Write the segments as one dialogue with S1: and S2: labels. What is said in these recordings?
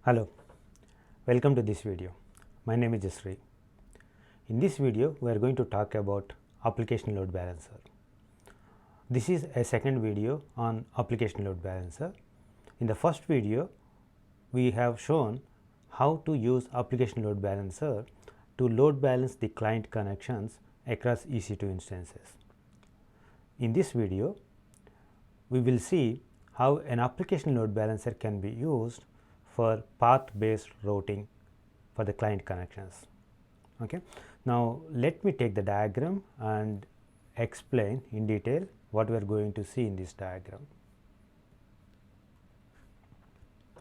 S1: Hello, welcome to this video. My name is Jasri. In this video, we are going to talk about application load balancer. This is a second video on application load balancer. In the first video, we have shown how to use application load balancer to load balance the client connections across EC2 instances. In this video, we will see how an application load balancer can be used for path based routing for the client connections. Okay. Now, let me take the diagram and explain in detail what we are going to see in this diagram.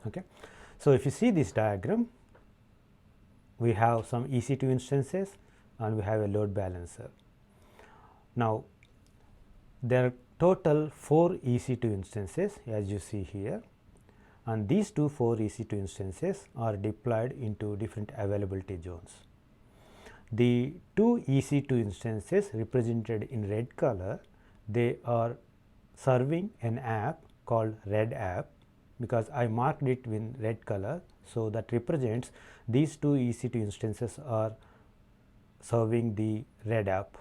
S1: Okay. So, if you see this diagram, we have some EC2 instances and we have a load balancer. Now, there are total 4 EC2 instances as you see here, and these 4 EC2 instances are deployed into different availability zones. The 2 EC2 instances represented in red color, they are serving an app called red app, because I marked it in red color. So, that represents these 2 EC2 instances are serving the red app.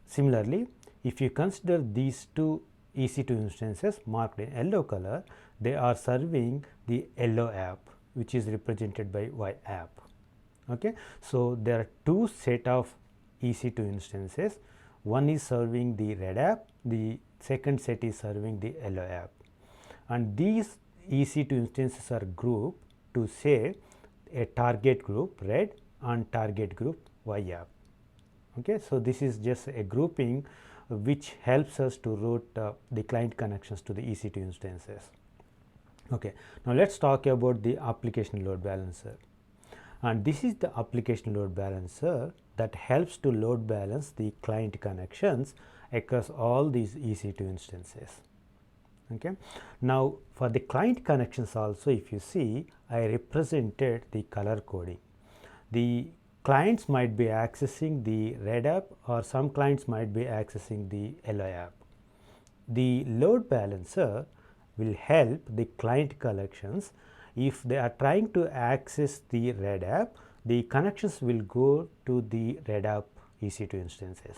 S1: Similarly, if you consider these 2 EC2 instances marked in yellow color, they are serving the yellow app, which is represented by Y app. Okay. So, there are 2 set of EC2 instances, one is serving the red app, the second set is serving the yellow app, and these EC2 instances are grouped to say a target group red and target group Y app. Okay. So, this is just a grouping which helps us to route the client connections to the EC2 instances. Okay. Now, let us talk about the application load balancer, and this is the application load balancer that helps to load balance the client connections across all these EC2 instances. Okay. Now, for the client connections also, if you see, I represented the color coding. The clients might be accessing the red app or some clients might be accessing the yellow app. The load balancer will help the client connections. If they are trying to access the red app, the connections will go to the red app EC2 instances.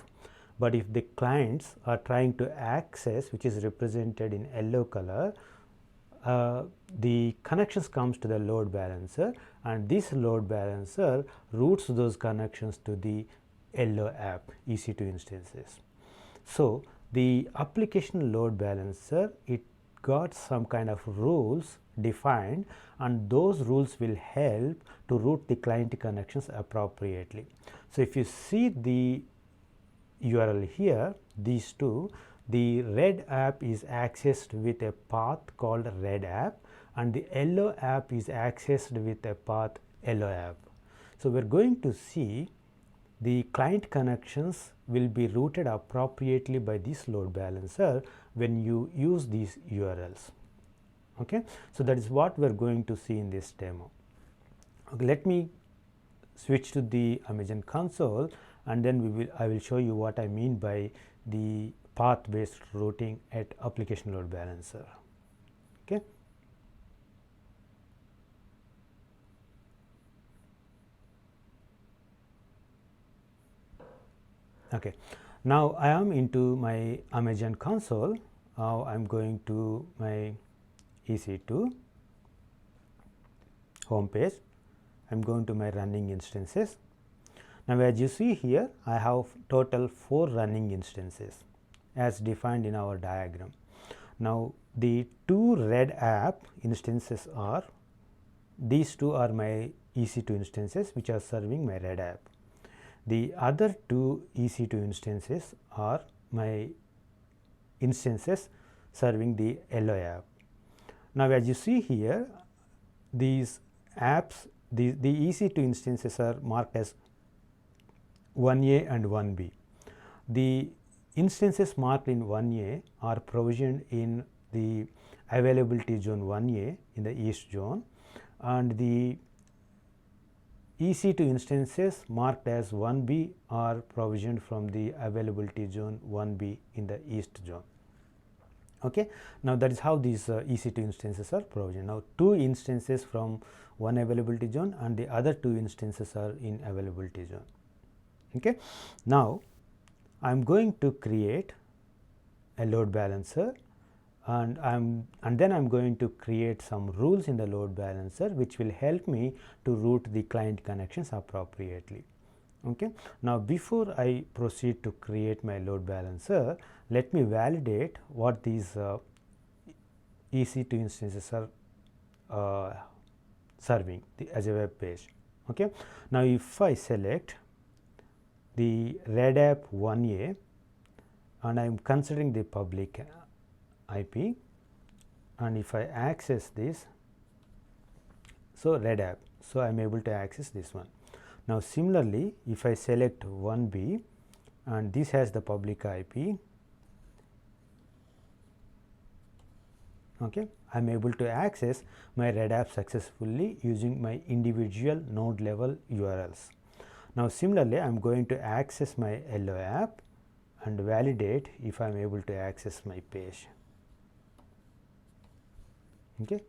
S1: But if the clients are trying to access, which is represented in yellow color, the connections comes to the load balancer, and this load balancer routes those connections to the yellow app EC2 instances. So, the application load balancer, it got some kind of rules defined, and those rules will help to route the client connections appropriately. So, if you see the URL here, these two, the red app is accessed with a path called red app, and the yellow app is accessed with a path yellow app. So, we are going to see the client connections will be routed appropriately by this load balancer when you use these URLs. Okay. So, that is what we are going to see in this demo. Okay, let me switch to the Amazon console, and then I will show you what I mean by the path based routing at application load balancer. Okay. Okay. Now, I am into my Amazon console. Now, I am going to my EC2 home page. I am going to my running instances. Now, as you see here, I have total 4 running instances as defined in our diagram. Now, the 2 red app instances are, these 2 are my EC2 instances which are serving my red app. The other 2 EC2 instances are my instances serving the yellow app. Now, as you see here, these apps, the EC2 instances are marked as 1A and 1B. The instances marked in 1A are provisioned in the availability zone 1A in the east zone, and the EC2 instances marked as 1B are provisioned from the availability zone 1B in the east zone. Okay. Now, that is how these EC2 instances are provisioned. Now, 2 instances from one availability zone and the other 2 instances are in availability zone. Okay. Now, I am going to create a load balancer, and then I am going to create some rules in the load balancer which will help me to route the client connections appropriately. Okay. Now, before I proceed to create my load balancer, let me validate what these EC2 instances are serving as a web page. Okay. Now, if I select the Red App 1A and I am considering the public IP, and if I access this, so Red App, so I am able to access this one. Now, similarly, if I select 1B and this has the public IP, okay, I am able to access my Red App successfully using my individual node level URLs. Now, similarly, I am going to access my Yellow app and validate if I am able to access my page. Okay,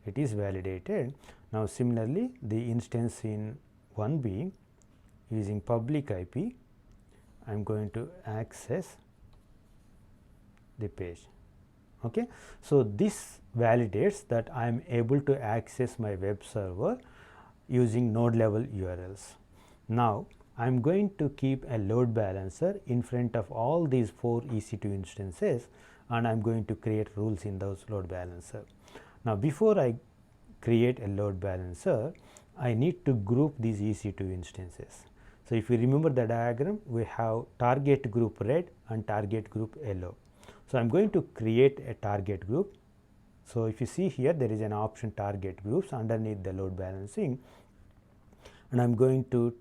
S1: it is validated. Now, similarly, the instance in 1B using public IP, I am going to access the page. Okay. So, this validates that I am able to access my web server using node level URLs. Now, I am going to keep a load balancer in front of all these 4 EC2 instances, and I am going to create rules in those load balancer. Now, before I create a load balancer, I need to group these EC2 instances. So, if you remember the diagram, we have target group red and target group yellow. So, I am going to create a target group. So, if you see here, there is an option target groups underneath the load balancing, and I am going to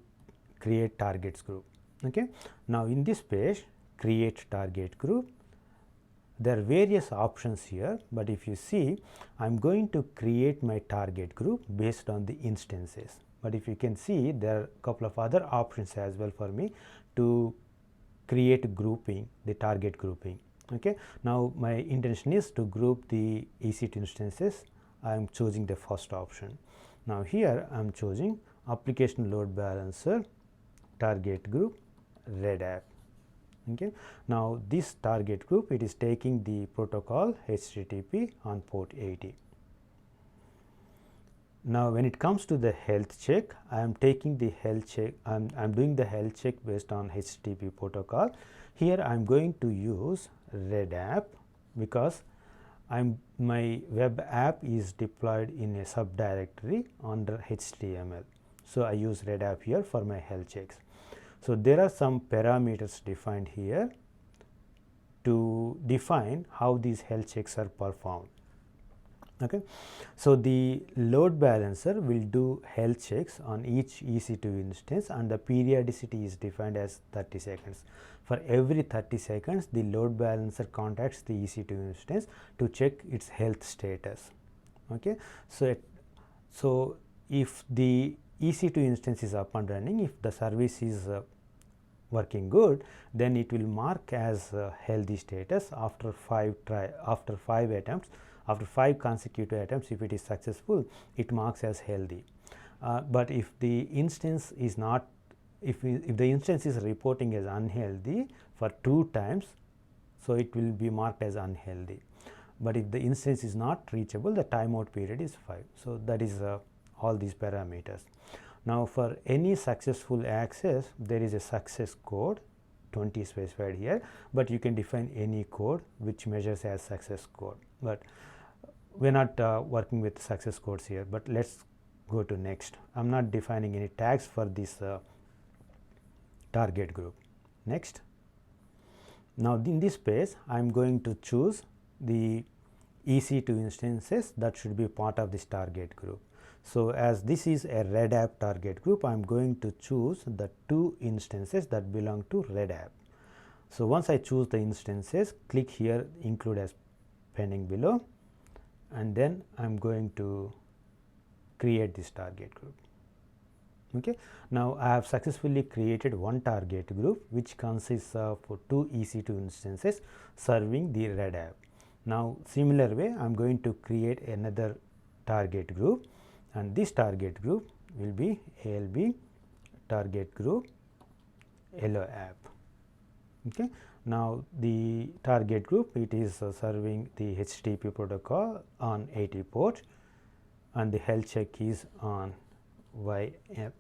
S1: create targets group. Okay. Now, in this page, create target group, there are various options here, but if you see, I am going to create my target group based on the instances. But if you can see, there are a couple of other options as well for me to create grouping, the target grouping. Okay. Now, my intention is to group the EC2 instances. I am choosing the first option. Now, here I am choosing application load balancer target group Red App. Okay. Now, this target group, it is taking the protocol HTTP on port 80. Now, when it comes to the health check, I am taking the health check, I am doing the health check based on HTTP protocol. Here I am going to use Red App because my web app is deployed in a subdirectory under HTML. So, I use Red App here for my health checks. So, there are some parameters defined here to define how these health checks are performed. Okay. So, the load balancer will do health checks on each EC2 instance, and the periodicity is defined as 30 seconds. For every 30 seconds, the load balancer contacts the EC2 instance to check its health status. Okay. So, if the EC2 instance is up and running, if the service is working good, then it will mark as healthy status after 5 attempts. After 5 consecutive attempts, if it is successful, it marks as healthy. But if the instance is not, if the instance is reporting as unhealthy for 2 times, so it will be marked as unhealthy. But if the instance is not reachable, the timeout period is 5. So, that is all these parameters. Now, for any successful access, there is a success code 20 specified here, but you can define any code which measures as success code. But we are not working with success codes here, but let us go to next. I am not defining any tags for this target group. Next. Now, in this page, I am going to choose the EC2 instances that should be part of this target group. So, as this is a Red App target group, I am going to choose the 2 instances that belong to Red App. So, once I choose the instances, click here include as pending below, and then I am going to create this target group. Okay. Now, I have successfully created one target group which consists of 2 EC2 instances serving the Red App. Now, similar way I am going to create another target group, and this target group will be ALB target group hello app. Okay. Now, the target group, it is serving the HTTP protocol on 80 port, and the health check is on Y app.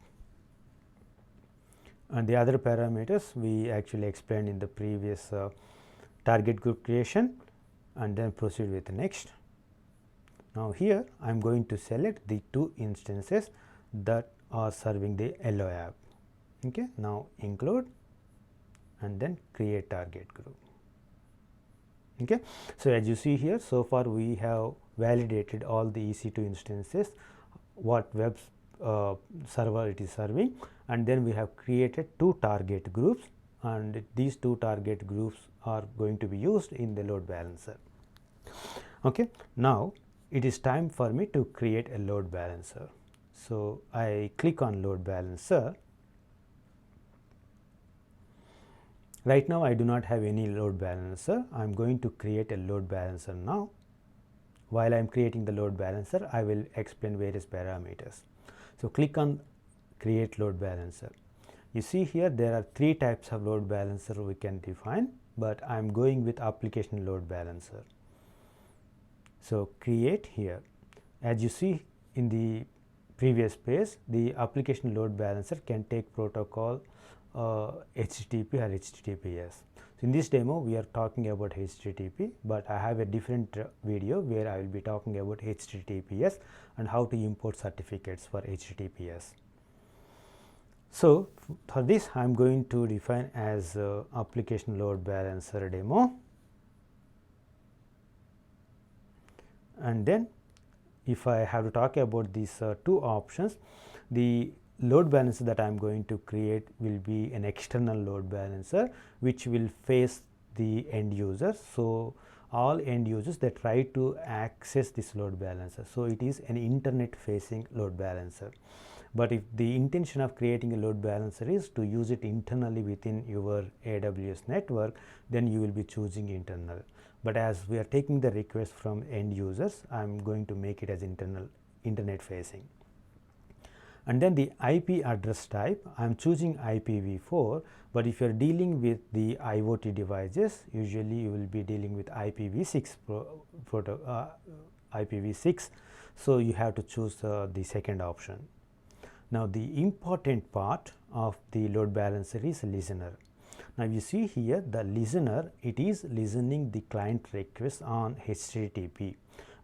S1: And the other parameters we actually explained in the previous target group creation, and then proceed with the next. Now, here I am going to select the 2 instances that are serving the hello app. Okay. Now, include and then create target group. Okay. So, as you see here, so far we have validated all the EC2 instances, what web server it is serving, and then we have created 2 target groups, and these 2 target groups are going to be used in the load balancer. Okay. Now, it is time for me to create a load balancer. So, I click on load balancer. Right now, I do not have any load balancer. I am going to create a load balancer now. While I am creating the load balancer, I will explain various parameters. So, click on create load balancer. You see here there are 3 types of load balancer we can define, but I am going with application load balancer. So, create here. As you see in the previous page, the application load balancer can take protocol HTTP or HTTPS. So, in this demo we are talking about HTTP, but I have a different video where I will be talking about HTTPS and how to import certificates for HTTPS. So, for this I am going to define as application load balancer demo, and then if I have to talk about these 2 options, the load balancer that I am going to create will be an external load balancer which will face the end users. So, all end users that try to access this load balancer. So, it is an internet facing load balancer. But if the intention of creating a load balancer is to use it internally within your AWS network, then you will be choosing internal. But as we are taking the request from end users, I am going to make it as internet facing. And then the IP address type, I am choosing IPv4, but if you are dealing with the IoT devices, usually you will be dealing with IPv6 IPv6. So, you have to choose the second option. Now, the important part of the load balancer is listener. Now, you see here the listener, it is listening the client request on HTTP,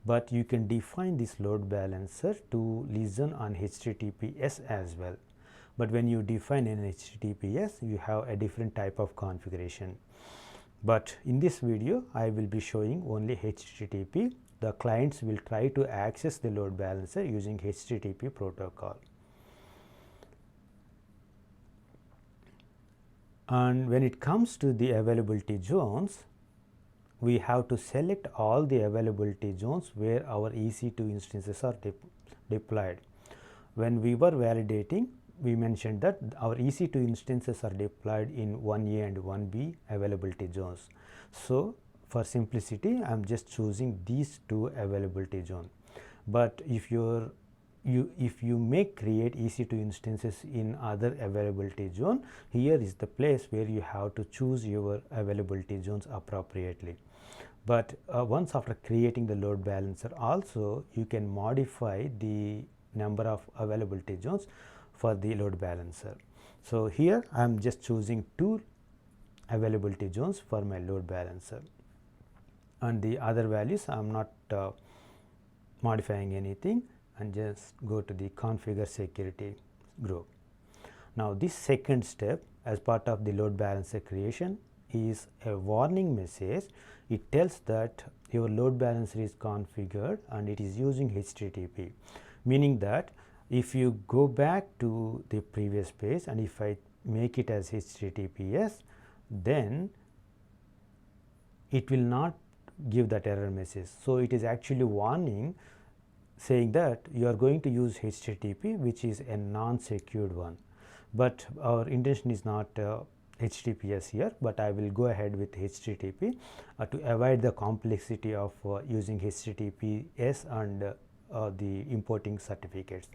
S1: but you can define this load balancer to listen on HTTPS as well. But when you define an HTTPS, you have a different type of configuration. But in this video, I will be showing only HTTP. The clients will try to access the load balancer using HTTP protocol. And when it comes to the availability zones, we have to select all the availability zones where our EC2 instances are deployed. When we were validating, we mentioned that our EC2 instances are deployed in 1A and 1B availability zones. So, for simplicity, I am just choosing these 2 availability zones. But if you may create EC2 instances in other availability zone, here is the place where you have to choose your availability zones appropriately. But once after creating the load balancer, also you can modify the number of availability zones for the load balancer. So, here I am just choosing 2 availability zones for my load balancer, and the other values I am not modifying anything, and just go to the configure security group. Now, this second step as part of the load balancer creation is a warning message. It tells that your load balancer is configured and it is using HTTP, meaning that if you go back to the previous page and if I make it as HTTPS, then it will not give that error message. So, it is actually warning, saying that you are going to use HTTP, which is a non-secured one, but our intention is not HTTPS here, but I will go ahead with HTTP to avoid the complexity of using HTTPS and the importing certificates.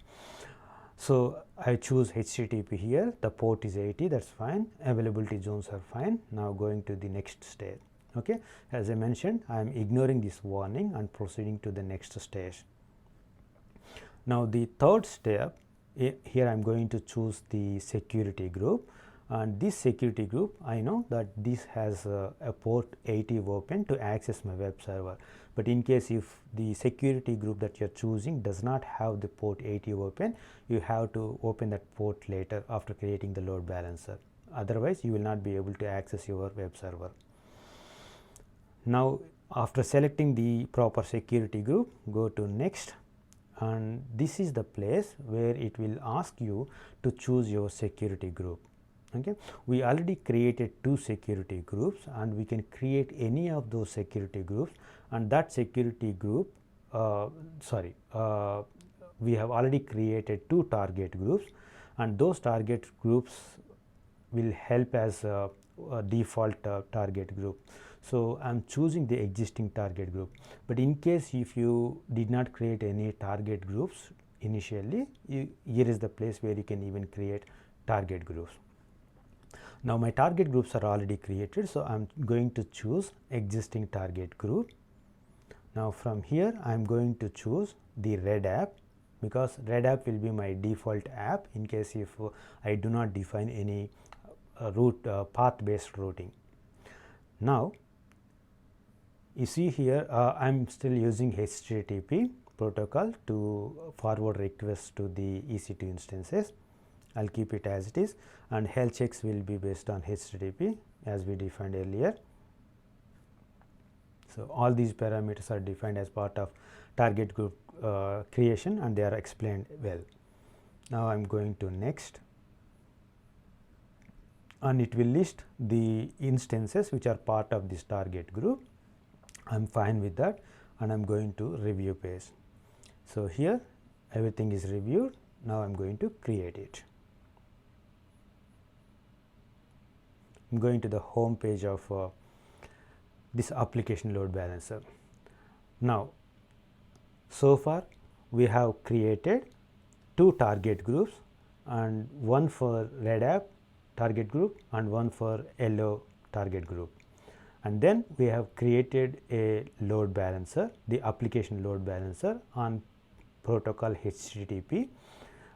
S1: So, I choose HTTP here, the port is 80, that is fine, availability zones are fine. Now, going to the next stage. Okay. As I mentioned, I am ignoring this warning and proceeding to the next stage. Now, the third step, here I am going to choose the security group, and this security group, I know that this has a port 80 open to access my web server, but in case if the security group that you are choosing does not have the port 80 open, you have to open that port later after creating the load balancer, otherwise you will not be able to access your web server. Now, after selecting the proper security group, go to next, and this is the place where it will ask you to choose your security group. Okay. We already created 2 security groups, and we can create any of those security groups, and that security group we have already created 2 target groups, and those target groups will help as a default target group. So, I am choosing the existing target group, but in case if you did not create any target groups initially, here is the place where you can even create target groups. Now, my target groups are already created, so I am going to choose existing target group. Now, from here I am going to choose the red app, because red app will be my default app in case if I do not define any path based routing. Now, you see here I am still using HTTP protocol to forward requests to the EC2 instances. I will keep it as it is, and health checks will be based on HTTP as we defined earlier. So, all these parameters are defined as part of target group creation, and they are explained well. Now, I am going to next, and it will list the instances which are part of this target group. I am fine with that, and I am going to review page. So, here everything is reviewed. Now, I am going to create it. I am going to the home page of this application load balancer. Now, so far we have created 2 target groups, and one for red app target group and one for yellow target group. And then we have created a load balancer, the application load balancer on protocol HTTP,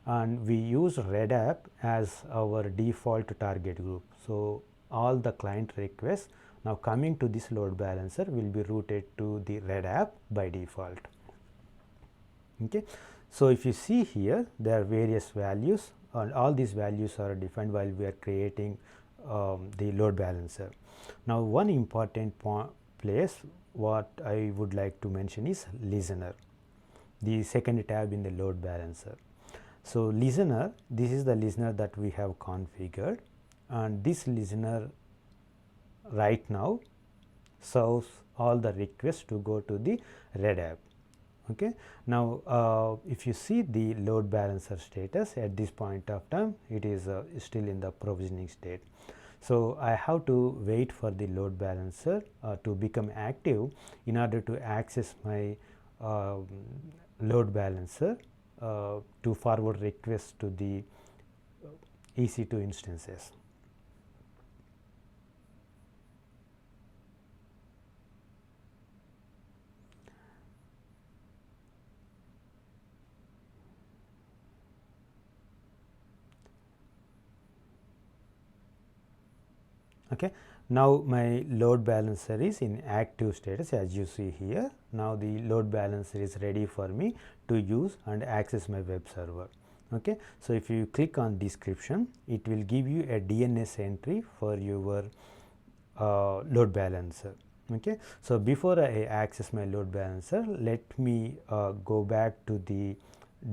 S1: and we use red app as our default target group. So, all the client requests now coming to this load balancer will be routed to the red app by default. Okay. So, if you see here, there are various values, and all these values are defined while we are creating the load balancer. Now, one important place what I would like to mention is listener, the second tab in the load balancer. So, listener, this is the listener that we have configured, and this listener right now serves all the requests to go to the red app. Okay. Now, if you see the load balancer status at this point of time, it is still in the provisioning state. So, I have to wait for the load balancer to become active in order to access my load balancer to forward requests to the EC2 instances. Okay. Now, my load balancer is in active status as you see here. Now, the load balancer is ready for me to use and access my web server. Okay. So, if you click on description, it will give you a DNS entry for your load balancer. Okay. So, before I access my load balancer, let me go back to the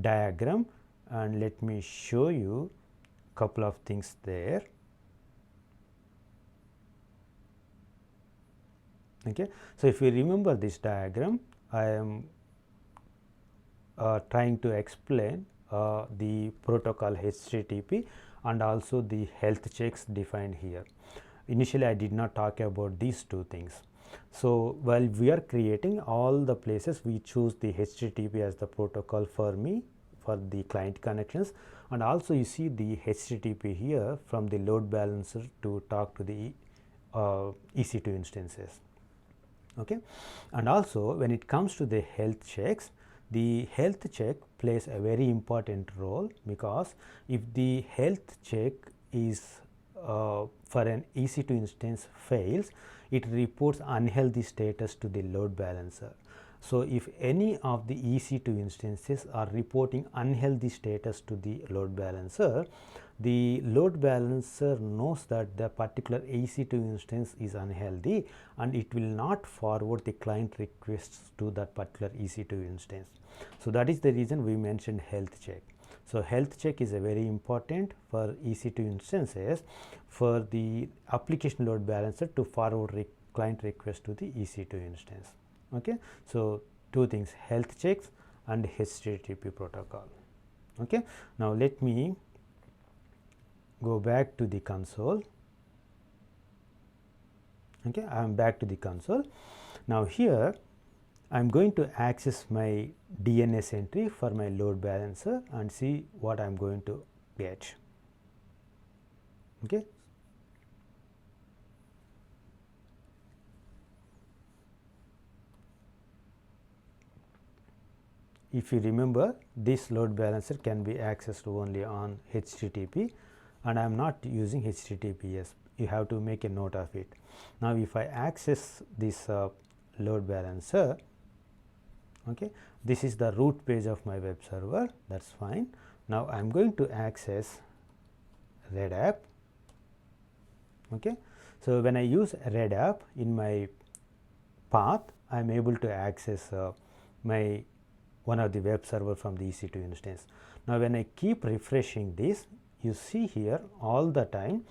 S1: diagram and let me show you couple of things there. Okay. So, if you remember this diagram, I am trying to explain the protocol HTTP and also the health checks defined here. Initially I did not talk about these two things. So, while we are creating all the places, we choose the HTTP as the protocol for me for the client connections, and also you see the HTTP here from the load balancer to talk to the EC2 instances. Okay. And also when it comes to the health checks, the health check plays a very important role, because if the health check is for an EC2 instance fails, it reports unhealthy status to the load balancer. So, if any of the EC2 instances are reporting unhealthy status to the load balancer, the load balancer knows that the particular EC2 instance is unhealthy, and it will not forward the client requests to that particular EC2 instance. So, that is the reason we mentioned health check. So, health check is a very important for EC2 instances for the application load balancer to forward client request to the EC2 instance. Okay. So, two things, health checks and HTTP protocol. Okay. Now, let me go back to the console. Okay, I am back to the console. Now, here I am going to access my DNS entry for my load balancer and see what I am going to get. Okay. If you remember, this load balancer can be accessed only on HTTP, and I am not using HTTPS. You have to make a note of it. Now, if I access this load balancer, okay, this is the root page of my web server, that is fine. Now, I am going to access Red App. Okay. So, when I use Red App in my path, I am able to access my one of the web server from the EC2 instance. Now, when I keep refreshing this, you see here all the time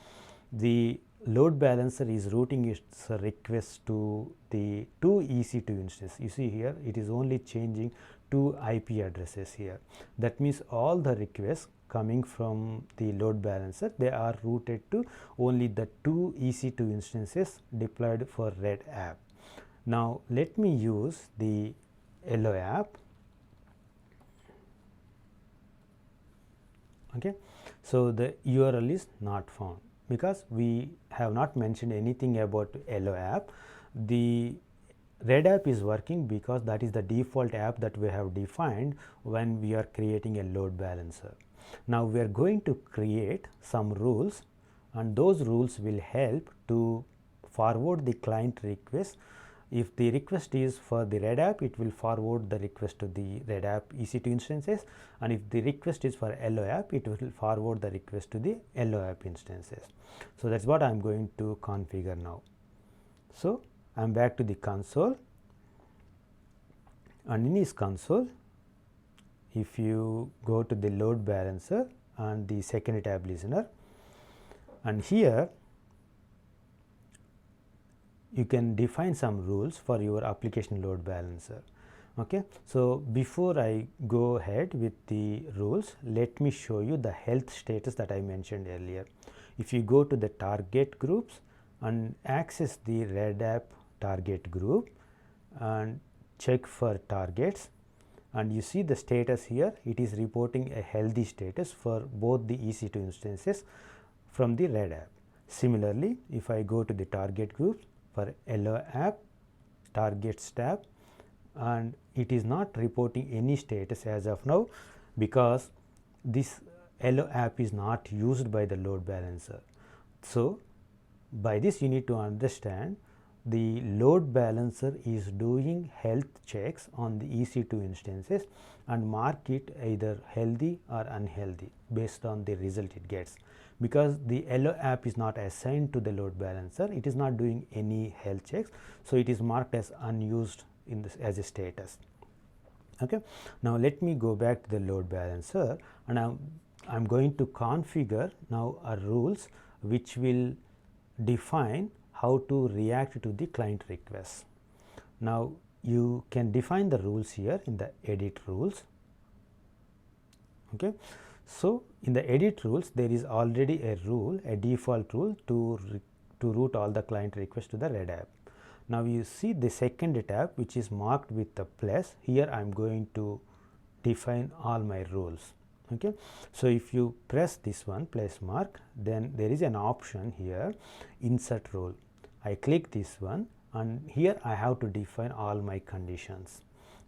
S1: the load balancer is routing its requests to the two EC2 instances. You see here it is only changing two IP addresses here. That means all the requests coming from the load balancer, they are routed to only the two EC2 instances deployed for Red App. Now, let me use the yellow app. Okay. So, the URL is not found because we have not mentioned anything about yellow app. The Red App is working because that is the default app that we have defined when we are creating a load balancer. Now, we are going to create some rules, and those rules will help to forward the client request. If the request is for the Red App, it will forward the request to the Red App EC2 instances, and if the request is for yellow app, it will forward the request to the yellow app instances. So, that is what I am going to configure now. So, I am back to the console, and in this console, if you go to the load balancer and the second tab listener, and here you can define some rules for your application load balancer. Okay. So, before I go ahead with the rules, let me show you the health status that I mentioned earlier. If you go to the target groups and access the Red App target group and check for targets, and you see the status here, it is reporting a healthy status for both the EC2 instances from the Red App. Similarly, if I go to the target groups for yellow app targets tab, and it is not reporting any status as of now, because this yellow app is not used by the load balancer. So, by this you need to understand the load balancer is doing health checks on the EC2 instances and mark it either healthy or unhealthy based on the result it gets. Because the yellow app is not assigned to the load balancer, it is not doing any health checks. So, it is marked as unused in this as a status. Okay. Now, let me go back to the load balancer, and I am going to configure now a rules which will define how to react to the client requests. Now, you can define the rules here in the edit rules. Okay. So, in the edit rules there is already a rule, a default rule to route all the client requests to the red app. Now, you see the second tab which is marked with the plus. Here I am going to define all my rules. Okay. So, if you press this one plus mark, then there is an option here, insert rule. I click this one and here I have to define all my conditions.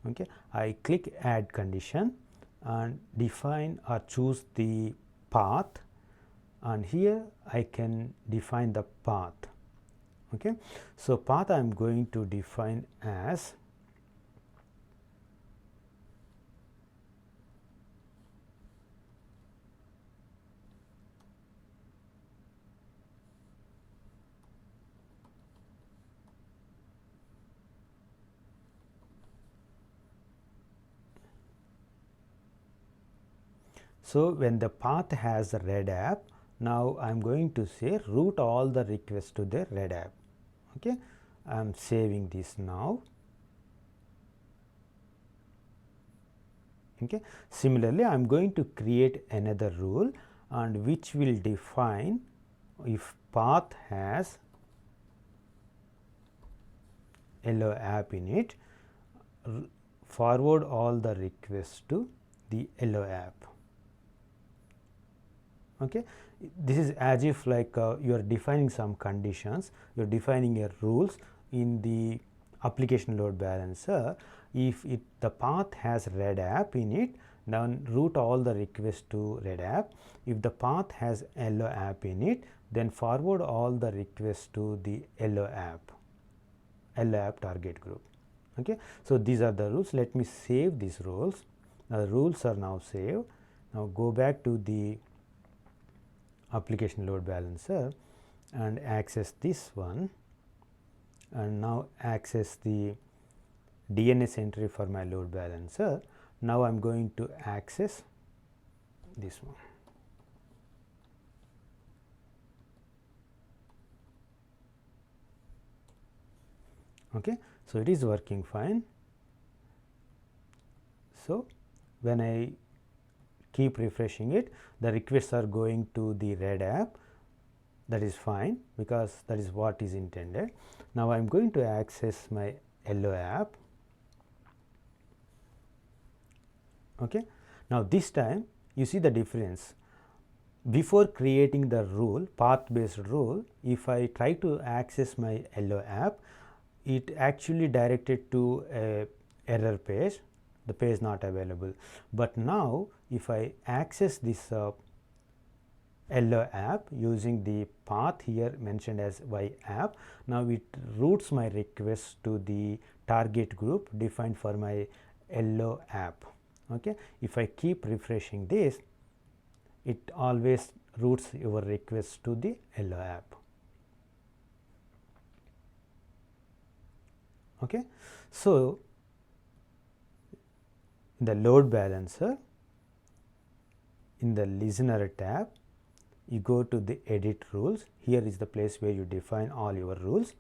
S1: Okay. I click add condition and define or choose the path, and here I can define the path. Okay. So, path I am going to define as so when the path has a red app, now I am going to say route all the requests to the red app. Okay. I am saving this now. Okay. Similarly, I am going to create another rule and which will define if path has yellow app in it, forward all the requests to the yellow app. Okay. This is as if like you are defining some conditions, you are defining a rules in the application load balancer. If the path has red app in it, then route all the requests to red app. If the path has yellow app in it, then forward all the requests to the yellow app target group. Okay. So, these are the rules. Let me save these rules. Now, the rules are now saved. Now, go back to the application load balancer and access this one, and now access the DNS entry for my load balancer. Now, I am going to access this one. Okay. So, it is working fine. So, when I keep refreshing it, the requests are going to the red app. That is fine because that is what is intended. Now, I am going to access my yellow app. Okay. Now, this time you see the difference. Before creating the rule, path based rule, if I try to access my yellow app, it actually directed to a error page, the page not available. But now, if I access this yellow app using the path here mentioned as y app, now it routes my request to the target group defined for my yellow app. Okay. If I keep refreshing this, it always routes your request to the yellow app. Okay. So, in the load balancer, in the listener tab, you go to the edit rules. Here is the place where you define all your rules.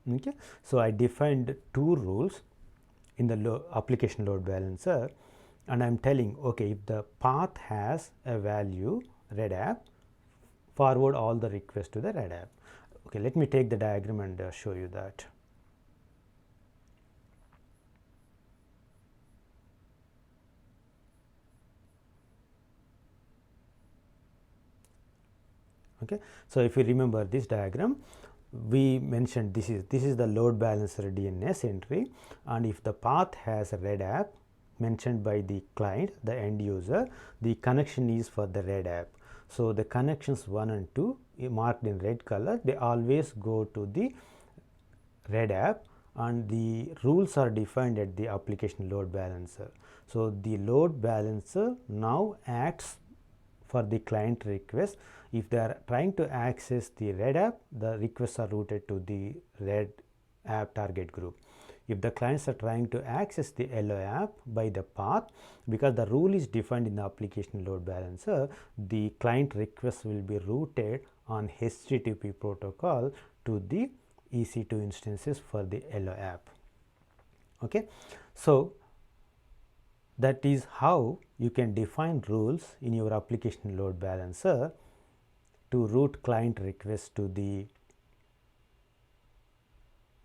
S1: Okay. So, I defined two rules in the application load balancer, and I am telling, okay, if the path has a value red app, forward all the requests to the red app. Okay, let me take the diagram and show you that. Okay. So, if you remember this diagram, we mentioned this is the load balancer DNS entry, and if the path has a red app mentioned by the client, the end user, the connection is for the red app. So, the connections 1 and 2 marked in red color, they always go to the red app, and the rules are defined at the application load balancer. So, the load balancer now acts for the client request. If they are trying to access the red app, the requests are routed to the red app target group. If the clients are trying to access the yellow app by the path, because the rule is defined in the application load balancer, the client request will be routed on HTTP protocol to the EC2 instances for the yellow app. Okay. So, that is how you can define rules in your application load balancer to route client requests to the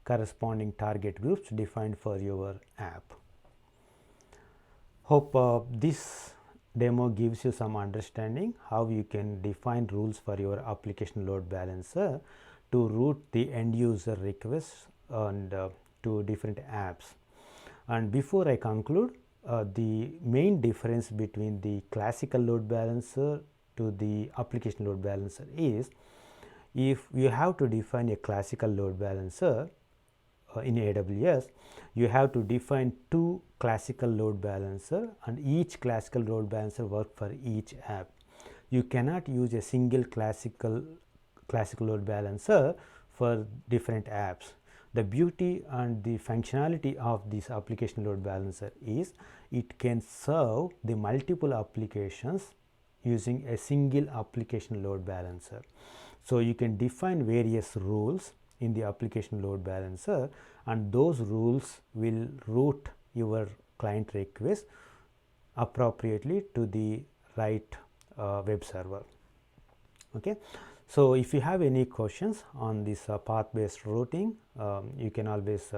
S1: corresponding target groups defined for your app. Hope this demo gives you some understanding how you can define rules for your application load balancer to route the end user requests and to different apps. And before I conclude, the main difference between the classical load balancer to the application load balancer is, if you have to define a classical load balancer in AWS, you have to define two classical load balancer, and each classical load balancer work for each app. You cannot use a single classical load balancer for different apps. The beauty and the functionality of this application load balancer is it can serve the multiple applications using a single application load balancer. So, you can define various rules in the application load balancer, and those rules will route your client request appropriately to the right web server. Okay. So, if you have any questions on this path based routing, you can always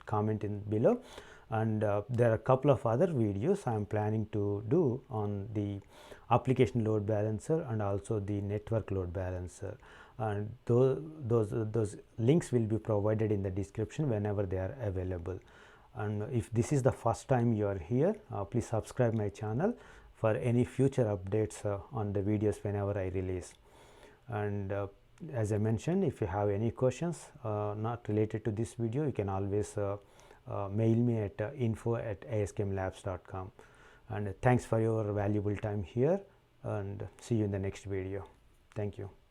S1: comment in below, and there are a couple of other videos I am planning to do on the application load balancer and also the network load balancer, and those links will be provided in the description whenever they are available. And if this is the first time you are here, please subscribe my channel for any future updates on the videos whenever I release. And as I mentioned, if you have any questions not related to this video, you can always mail me at info@awscloud.com. And thanks for your valuable time here, and see you in the next video. Thank you.